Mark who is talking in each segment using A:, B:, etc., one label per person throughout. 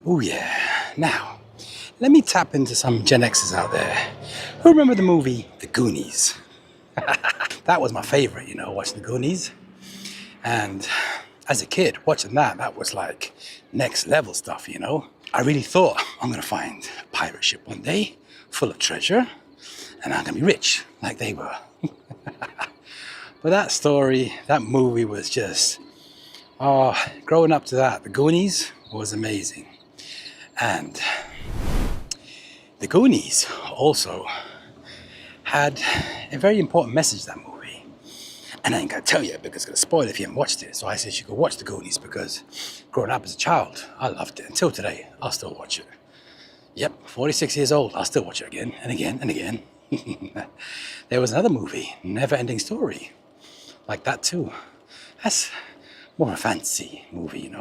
A: Oh yeah. Now, let me tap into some Gen Xers out there who remember the movie The Goonies. That was my favorite, watching The Goonies. And as a kid, watching that was like next level stuff. I really thought I'm gonna find a pirate ship one day full of treasure and I'm gonna be rich like they were. But that story, that movie was just, growing up to that, The Goonies was amazing. And The Goonies also had a very important message, that movie. And I ain't gonna tell you because it's gonna spoil it if you haven't watched it. So I said you should go watch The Goonies because growing up as a child, I loved it. Until today, I'll still watch it. Yep, 46 years old, I'll still watch it again and again and again. There was another movie, NeverEnding Story, like that too. That's more a fantasy movie,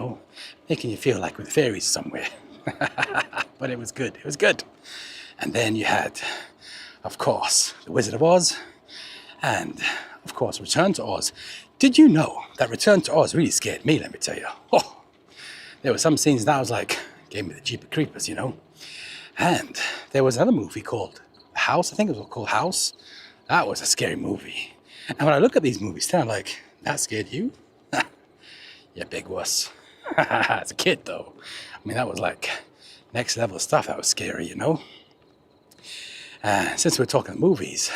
A: making you feel like with fairies somewhere. But it was good, it was good. And then you had, of course, The Wizard of Oz, and of course, Return to Oz. Did you know that Return to Oz really scared me, let me tell you? Oh, there were some scenes that I was like, gave me the Jeepers Creepers, And there was another movie called House, I think it was called House. That was a scary movie. And when I look at these movies now, I'm like, that scared you? Yeah, big wuss. As a kid, though. I mean, that was like next level stuff. That was scary, Since we're talking movies,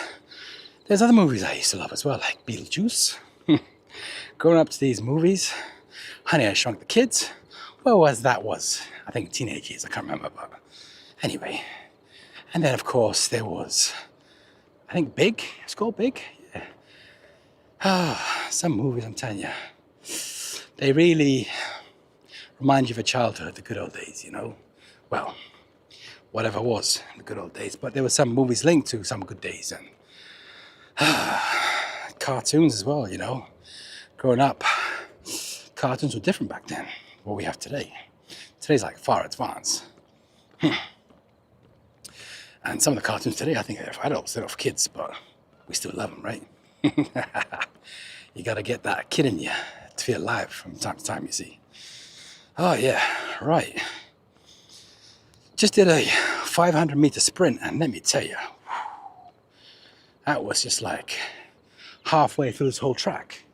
A: there's other movies I used to love as well, like Beetlejuice. Growing up to these movies, Honey, I Shrunk the Kids. Well, was I think teenage years, I can't remember, but anyway. And then, of course, there was, I think Big. It's called Big. Yeah. Some movies, I'm telling you, they really remind you of a childhood, the good old days, Well, whatever was in the good old days. But there were some movies linked to some good days and cartoons as well, Growing up, cartoons were different back then, what we have today. Today's like far advanced. And some of the cartoons today, I think they're for adults, they're not for kids, but we still love them, right? You gotta get that kid in you to feel alive from time to time, you see. Oh yeah, right. Just did a 500-meter sprint, and let me tell you, that was just like halfway through this whole track.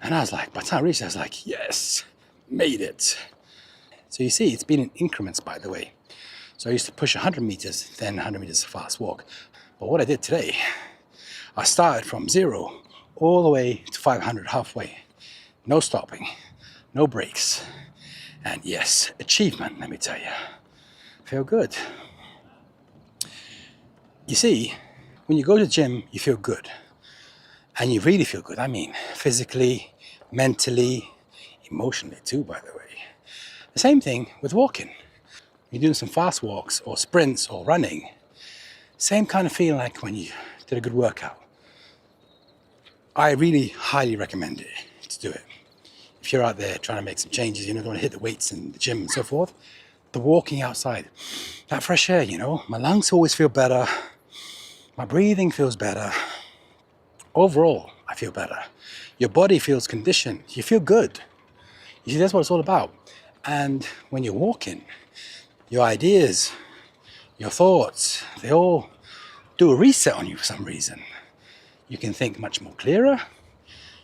A: And I was like, by the time I reached it, I was like, yes, made it. So you see, it's been in increments, by the way. So I used to push 100 meters, then 100 meters fast walk. But what I did today, I started from 0 all the way to 500 halfway. No stopping, no breaks. And yes, achievement, let me tell you. Feel good. You see, when you go to the gym, you feel good. And you really feel good. I mean, physically, mentally, emotionally too, by the way. The same thing with walking. You're doing some fast walks or sprints or running. Same kind of feeling like when you did a good workout. I really highly recommend it to do it. If you're out there trying to make some changes, don't want to hit the weights in the gym and so forth, the walking outside, that fresh air, my lungs always feel better. My breathing feels better. Overall, I feel better. Your body feels conditioned. You feel good. You see, that's what it's all about. And when you're walking, your ideas, your thoughts, they all do a reset on you for some reason. You can think much more clearer.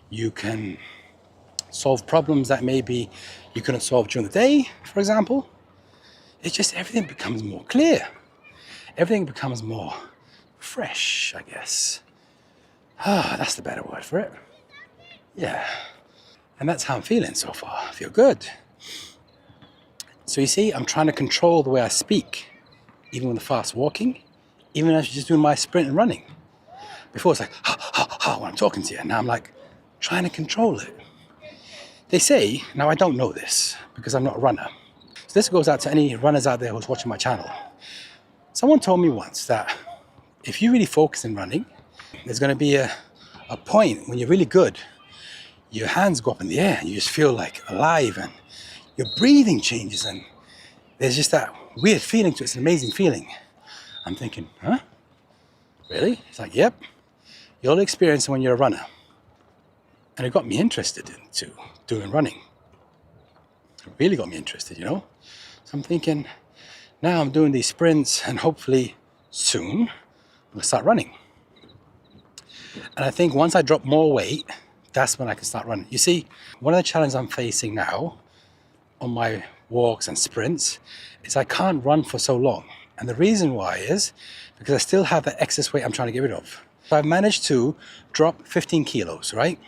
A: You can solve problems that maybe you couldn't solve during the day, for example. It's just everything becomes more clear. Everything becomes more fresh, I guess. That's the better word for it. Yeah. And that's how I'm feeling so far. I feel good. So you see, I'm trying to control the way I speak, even with the fast walking, even as I'm just doing my sprint and running. Before it's like, when I'm talking to you. Now I'm like, trying to control it. They say, now I don't know this because I'm not a runner. So this goes out to any runners out there who's watching my channel. Someone told me once that if you really focus in running, there's going to be a point when you're really good, your hands go up in the air and you just feel like alive and your breathing changes and there's just that weird feeling to it. It's an amazing feeling. I'm thinking, huh? Really? It's like, yep. You'll experience it when you're a runner. And it got me interested into doing running. It really got me interested, So I'm thinking, now I'm doing these sprints and hopefully soon I'm gonna start running. And I think once I drop more weight, that's when I can start running. You see, one of the challenges I'm facing now on my walks and sprints is I can't run for so long. And the reason why is because I still have that excess weight I'm trying to get rid of. So I've managed to drop 15 kilos, right?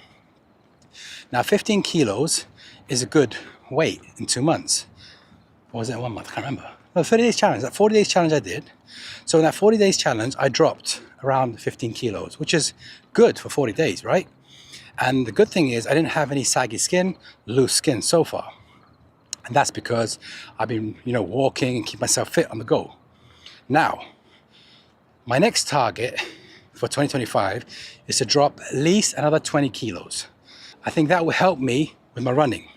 A: Now 15 kilos is a good weight in 2 months. Or was it 1 month? I can't remember. No, 30 days challenge, that 40 days challenge I did. So in that 40 days challenge, I dropped around 15 kilos, which is good for 40 days, right? And the good thing is I didn't have any saggy skin, loose skin so far. And that's because I've been, walking and keep myself fit on the go. Now, my next target for 2025 is to drop at least another 20 kilos. I think that will help me with my running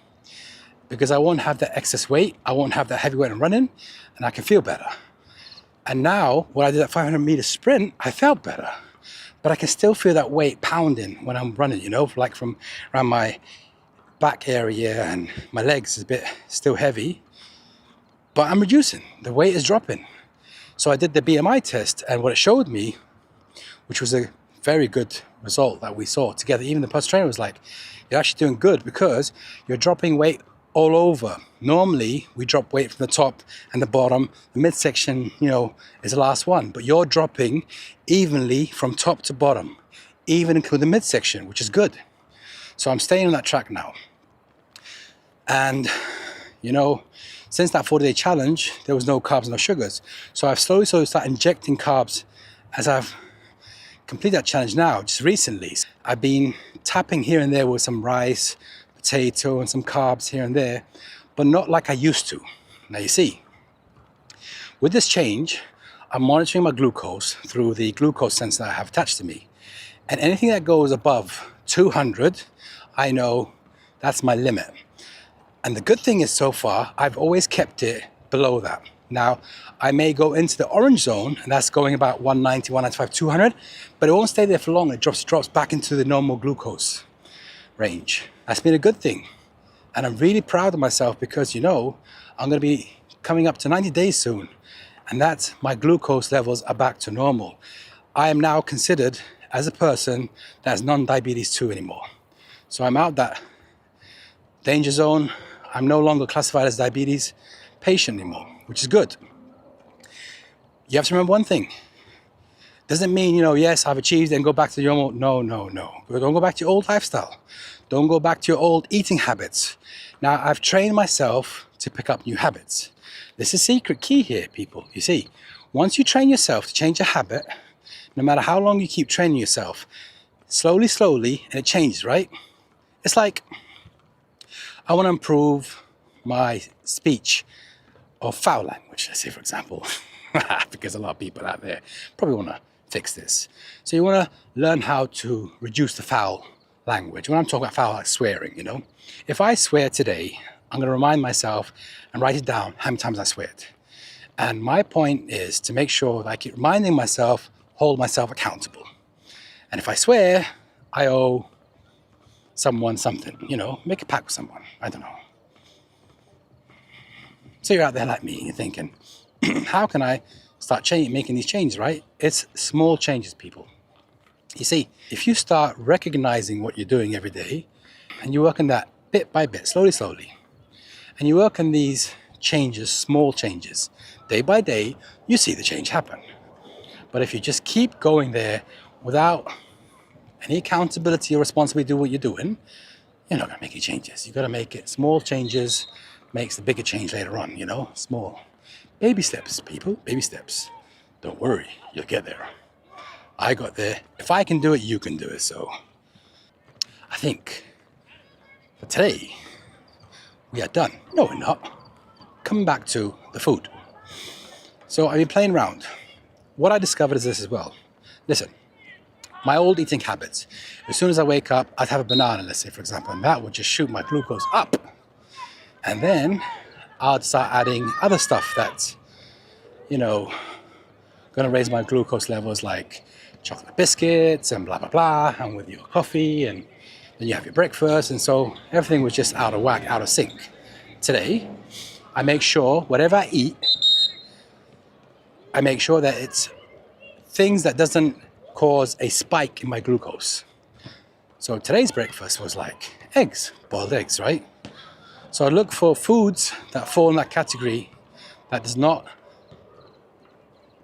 A: because I won't have that excess weight, I won't have that heavy weight in running, and I can feel better. And now, when I did that 500 meter sprint, I felt better. But I can still feel that weight pounding when I'm running, like from around my back area and my legs is a bit still heavy. But I'm reducing, the weight is dropping. So I did the BMI test, and what it showed me, which was a very good result that we saw together, even the personal trainer was like, you're actually doing good because you're dropping weight all over. Normally, we drop weight from the top and the bottom. The midsection, is the last one, but you're dropping evenly from top to bottom, even including the midsection, which is good. So I'm staying on that track now. And, since that 40-day challenge, there was no carbs, no sugars. So I've slowly started injecting carbs as I've completed that challenge now, just recently. I've been tapping here and there with some rice, potato, and some carbs here and there, but not like I used to. Now you see, with this change, I'm monitoring my glucose through the glucose sensor that I have attached to me. And anything that goes above 200, I know that's my limit. And the good thing is so far, I've always kept it below that. Now, I may go into the orange zone, and that's going about 190, 195, 200, but it won't stay there for long. It drops back into the normal glucose range. That's been a good thing. And I'm really proud of myself because, I'm going to be coming up to 90 days soon. And that's my glucose levels are back to normal. I am now considered as a person that's non-diabetes 2 anymore. So I'm out that danger zone. I'm no longer classified as diabetes patient anymore, which is good. You have to remember one thing. Doesn't mean, yes, I've achieved and go back to your old, no. Don't go back to your old lifestyle. Don't go back to your old eating habits. Now, I've trained myself to pick up new habits. This is secret key here, people. You see, once you train yourself to change a habit, no matter how long you keep training yourself, slowly, and it changes, right? It's like, I want to improve my speech or foul language, let's say, for example, because a lot of people out there probably want to fix this. So you want to learn how to reduce the foul language. When I'm talking about foul, like swearing, If I swear today, I'm going to remind myself and write it down how many times I sweared. And my point is to make sure that I keep reminding myself, hold myself accountable. And if I swear, I owe someone something, make a pact with someone. I don't know. So you're out there like me and you're thinking, how can I start making these changes, right? It's small changes, people. You see, if you start recognizing what you're doing every day and you work on that bit by bit, slowly, and you work on these changes, small changes, day by day, you see the change happen. But if you just keep going there without any accountability or responsibility to do what you're doing, you're not going to make any changes. You've got to make it small changes, makes the bigger change later on, small. Baby steps, people, baby steps. Don't worry, you'll get there. I got there. If I can do it, you can do it. So I think for today, we are done. No, we're not. Coming back to the food. So I've been playing around. What I discovered is this as well. Listen. My old eating habits. As soon as I wake up, I'd have a banana, let's say, for example, and that would just shoot my glucose up. And then I'd start adding other stuff that's, going to raise my glucose levels, like chocolate biscuits and blah, blah, blah, and with your coffee, and then you have your breakfast. And so everything was just out of whack, out of sync. Today, I make sure whatever I eat, I make sure that it's things that doesn't cause a spike in my glucose. So today's breakfast was like eggs, boiled eggs, right? So I look for foods that fall in that category that does not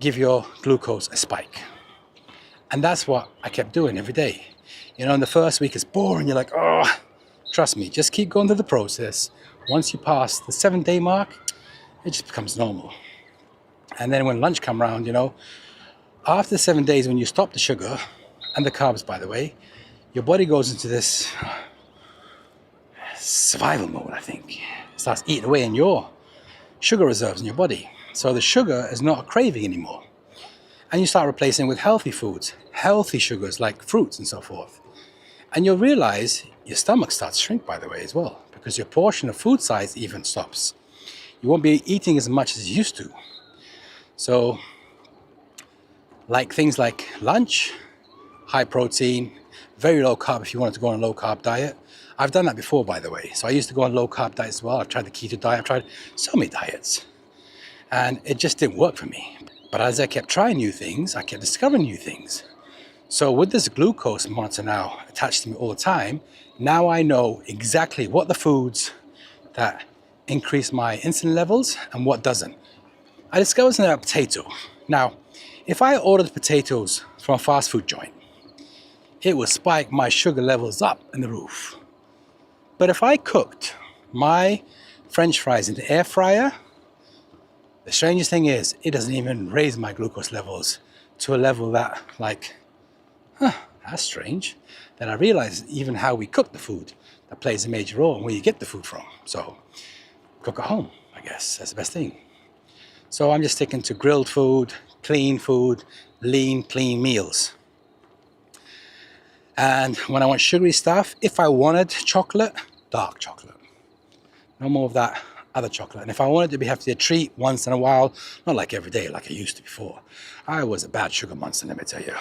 A: give your glucose a spike. And that's what I kept doing every day. You know, in the first week it's boring. You're like, oh, trust me, just keep going through the process. Once you pass the 7-day mark, it just becomes normal. And then when lunch come around, you know, after 7 days, when you stop the sugar and the carbs, by the way, your body goes into this survival mode, I think. It starts eating away in your sugar reserves in your body. So the sugar is not a craving anymore. And you start replacing with healthy foods, healthy sugars like fruits and so forth. And you'll realize your stomach starts to shrink, by the way, as well, because your portion of food size even stops. You won't be eating as much as you used to. So, like things like lunch, high protein, very low carb if you wanted to go on a low carb diet. I've done that before, by the way. So I used to go on low carb diets as well. I've tried the keto diet. I've tried so many diets. And it just didn't work for me. But as I kept trying new things, I kept discovering new things. So with this glucose monitor now attached to me all the time, now I know exactly what the foods that increase my insulin levels and what doesn't. I discovered something about potato. Now, if I ordered potatoes from a fast food joint, it would spike my sugar levels up in the roof. But if I cooked my French fries in the air fryer, the strangest thing is, it doesn't even raise my glucose levels to a level that, like, that's strange. Then I realized even how we cook the food that plays a major role in where you get the food from. So, cook at home, I guess, that's the best thing. So I'm just sticking to grilled food, clean food, lean, clean meals. And when I want sugary stuff, if I wanted chocolate, dark chocolate. No more of that other chocolate. And if I wanted to have to be a treat once in a while, not like every day like I used to before. I was a bad sugar monster, let me tell you.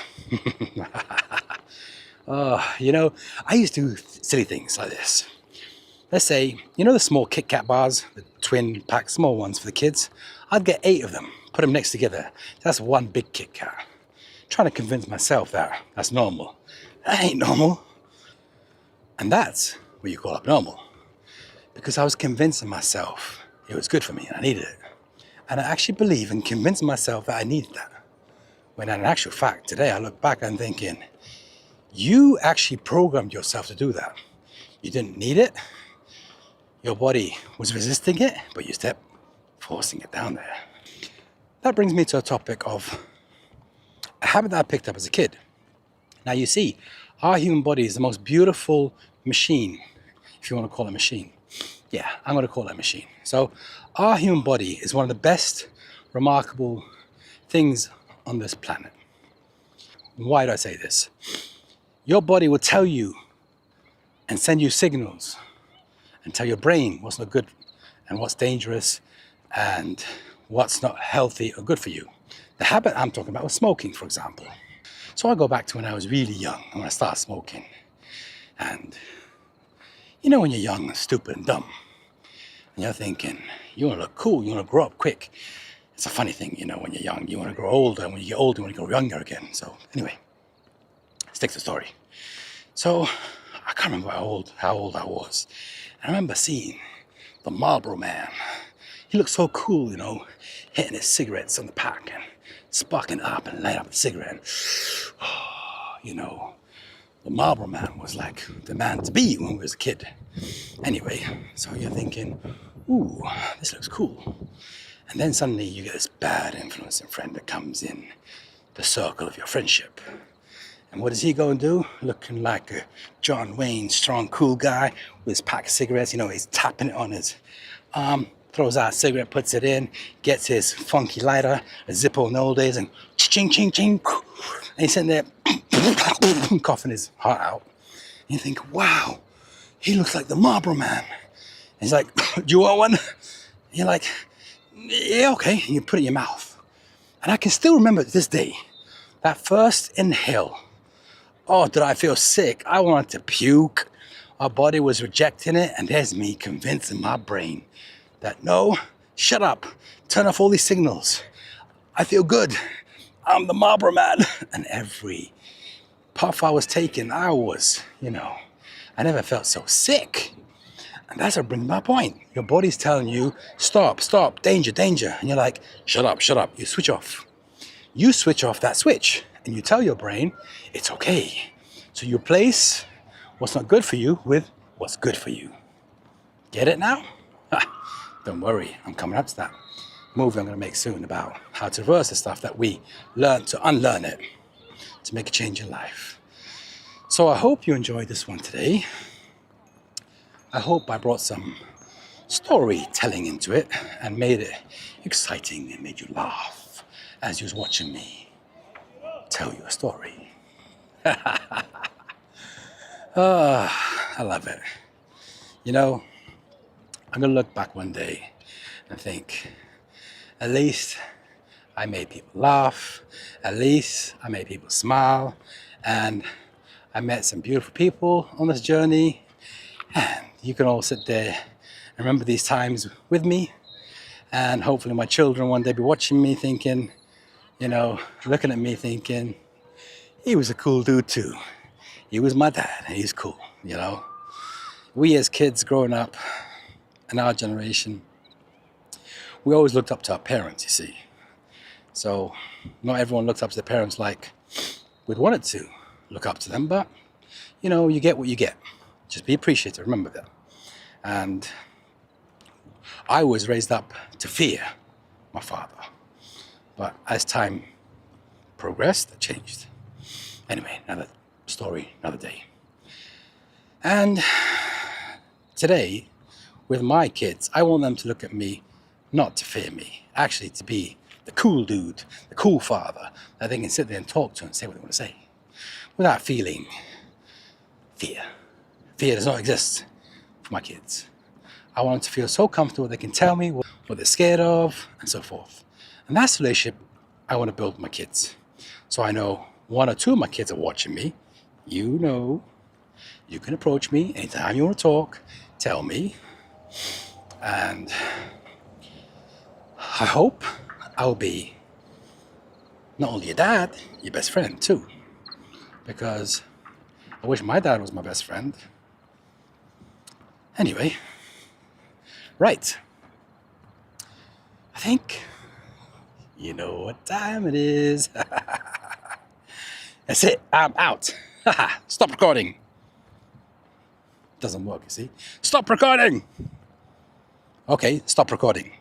A: You know, I used to do silly things like this. Let's say, you know the small Kit Kat bars, the twin pack, small ones for the kids? I'd get 8 of them, put them next together. That's one big Kit Kat. Trying to convince myself that that's normal. That ain't normal. And that's what you call abnormal. Because I was convincing myself it was good for me and I needed it. And I actually believe and convinced myself that I needed that. When in actual fact, today I look back and thinking, you actually programmed yourself to do that. You didn't need it. Your body was resisting it, but you kept forcing it down there. That brings me to a topic of a habit that I picked up as a kid. Now you see, our human body is the most beautiful machine, if you want to call it a machine. Yeah, I'm going to call it a machine. So our human body is one of the best, remarkable things on this planet. Why do I say this? Your body will tell you and send you signals and tell your brain what's not good and what's dangerous and what's not healthy or good for you. The habit I'm talking about was smoking, for example. So I go back to when I was really young and when I started smoking. And you know when you're young and stupid and dumb, and you're thinking, you want to look cool, you want to grow up quick. It's a funny thing, you know, when you're young, you want to grow older, and when you get older, you want to grow younger again. So anyway, stick to the story. So I can't remember how old I was. I remember seeing the Marlboro man. He looked so cool, you know, hitting his cigarettes on the pack and sparking up and light up the cigarette. You know, the Marlboro man was like the man to be when we was a kid. Anyway, so you're thinking, ooh, this looks cool. And then suddenly you get this bad influencing friend that comes in the circle of your friendship. And what does he go and do? Looking like a John Wayne, strong, cool guy with his pack of cigarettes. You know, he's tapping it on his arm, throws out a cigarette, puts it in, gets his funky lighter, a Zippo in the old days, and ching, ching, ching. And he's sitting there coughing his heart out. And you think, wow, he looks like the Marlboro man. And he's like, do you want one? And you're like, yeah, okay. And you put it in your mouth. And I can still remember to this day, that first inhale. Oh, did I feel sick? I wanted to puke. Our body was rejecting it. And there's me convincing my brain that no, shut up, turn off all these signals. I feel good. I'm the Marlboro man. And every puff I was taking, I never felt so sick. And that's what brings my point. Your body's telling you, stop, stop, danger, danger. And you're like, shut up, shut up. You switch off. You switch off that switch and you tell your brain, it's okay. So you replace what's not good for you with what's good for you. Get it now? Don't worry, I'm coming up to that movie I'm going to make soon about how to reverse the stuff that we learn to unlearn it to make a change in life. So I hope you enjoyed this one today. I hope I brought some storytelling into it and made it exciting and made you laugh as you was watching me tell you a story. I love it. I'm going to look back one day and think, at least I made people laugh, at least I made people smile, and I met some beautiful people on this journey, and you can all sit there and remember these times with me, and hopefully my children one day be watching me thinking, looking at me thinking, he was a cool dude too. He was my dad, and he's cool, We as kids growing up in our generation, we always looked up to our parents, you see. So not everyone looks up to their parents like we'd wanted to look up to them, but you get what you get. Just be appreciative, remember that. And I was raised up to fear my father. But as time progressed, it changed. Anyway, another story, another day. And today, with my kids, I want them to look at me, not to fear me, actually to be the cool dude, the cool father that they can sit there and talk to and say what they want to say without feeling fear. Fear does not exist for my kids. I want them to feel so comfortable they can tell me what they're scared of and so forth. And that's the relationship I want to build with my kids. So I know one or two of my kids are watching me. You can approach me anytime you want to talk, tell me. And I hope I'll be not only your dad, your best friend too. Because I wish my dad was my best friend. Anyway, right. I think you know what time it is. That's it, I'm out. Stop recording. Doesn't work, you see. Stop recording. Okay, stop recording.